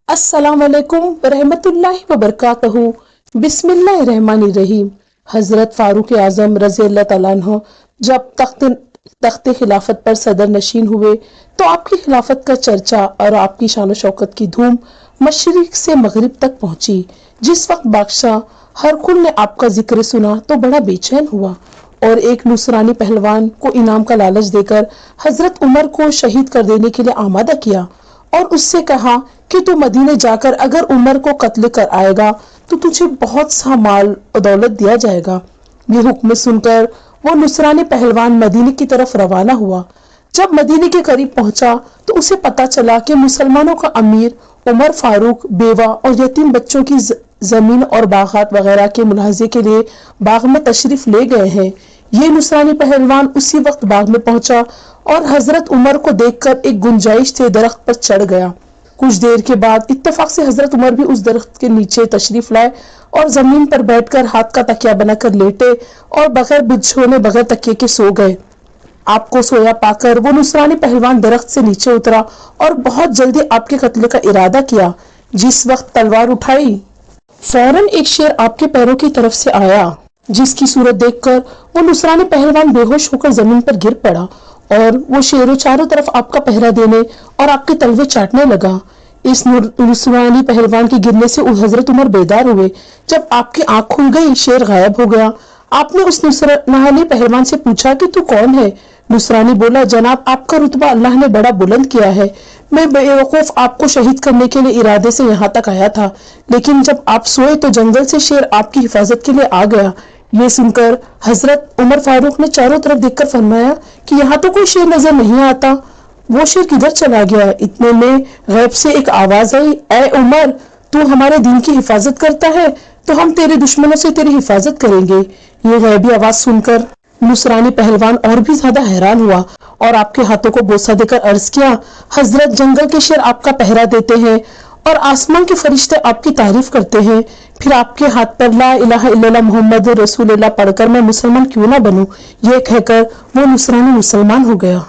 अस्सलाम वालेकुम रहमतुल्लाहि व बरकातहू। बिस्मिल्लाहिर्रहमानिर्रहीम। हजरत फारूक आजम रज़ी अल्लाह तआला अन्हु जब तख्त खिलाफत पर सदर नशीन हुए तो आपकी खिलाफत का चर्चा और आपकी शान शौकत की धूम मशरिक से मगरिब तक पहुंची। जिस वक्त बादशाह हरकुल ने आपका जिक्र सुना तो बड़ा बेचैन हुआ और एक नुसरानी पहलवान को इनाम का लालच देकर हजरत उमर को शहीद कर देने के लिए आमादा किया और उससे कहा कि तू मदीने जाकर अगर उमर को कत्ल कर आएगा तो तुझे बहुत सा माल और दौलत दिया जाएगा। ये हुक्म सुनकर वो नुसरानी पहलवान मदीने की तरफ रवाना हुआ। जब मदीने के करीब पहुंचा तो उसे पता चला कि मुसलमानों का अमीर उमर फारूक बेवा और यतीम बच्चों की जमीन और बागात वगैरह के मुलाहजे के लिए बाग में तशरीफ ले गए हैं। ये नुसरानी पहलवान उसी वक्त बाग में पहुंचा और हजरत उमर को देखकर एक गुंजाइश से दरख्त पर चढ़ गया। कुछ देर के बाद इत्तेफाक से हजरत उमर भी उस दरख्त के नीचे तशरीफ लाए और जमीन पर बैठकर हाथ का तकिया बनाकर लेटे और बगैर बिछोने बगैर तकिए के सो गए। आपको सोया पाकर वो नुसरानी पहलवान दरख्त से नीचे उतरा और बहुत जल्दी आपके कत्ल का इरादा किया। जिस वक्त तलवार उठाई फौरन एक शेर आपके पैरों की तरफ से आया, जिसकी सूरत देखकर वो नुसरानी पहलवान बेहोश होकर जमीन पर गिर पड़ा और वो शेरों चारों तरफ आपका पहरा देने और आपके तलवे चाटने लगा। इस नुसरानी पहलवान के गिरने से हजरत उमर बेदार हुए। जब आपकी आंख खुल गई शेर गायब हो गया। आपने उस नुसरानी पहलवान से पूछा कि तू कौन है? नुसरानी बोला, जनाब आपका रुतबा अल्लाह ने बड़ा बुलंद किया है। मैं बेवकूफ आपको शहीद करने के लिए इरादे से यहाँ तक आया था, लेकिन जब आप सोए तो जंगल से शेर आपकी हिफाजत के लिए आ गया। ये सुनकर हजरत उमर फारूक ने चारों तरफ देखकर फरमाया कि यहाँ तो कोई शेर नजर नहीं आता, वो शेर किधर चला गया? इतने में गैब से एक आवाज आई, ऐ उमर, तू हमारे दीन की हिफाजत करता है तो हम तेरे दुश्मनों से तेरी हिफाजत करेंगे। ये गैबी आवाज सुनकर नुसरानी पहलवान और भी ज्यादा हैरान हुआ और आपके हाथों को बोसा देकर अर्ज किया, हजरत जंगल के शेर आपका पहरा देते हैं और आसमान के फरिश्ते आपकी तारीफ करते हैं, फिर आपके हाथ पर ला इलाहा इल्लल्लाह मुहम्मद रसूलुल्लाह पढ़कर मैं मुसलमान क्यों ना बनूं? ये कहकर वो नुसरानी मुसलमान हो गया।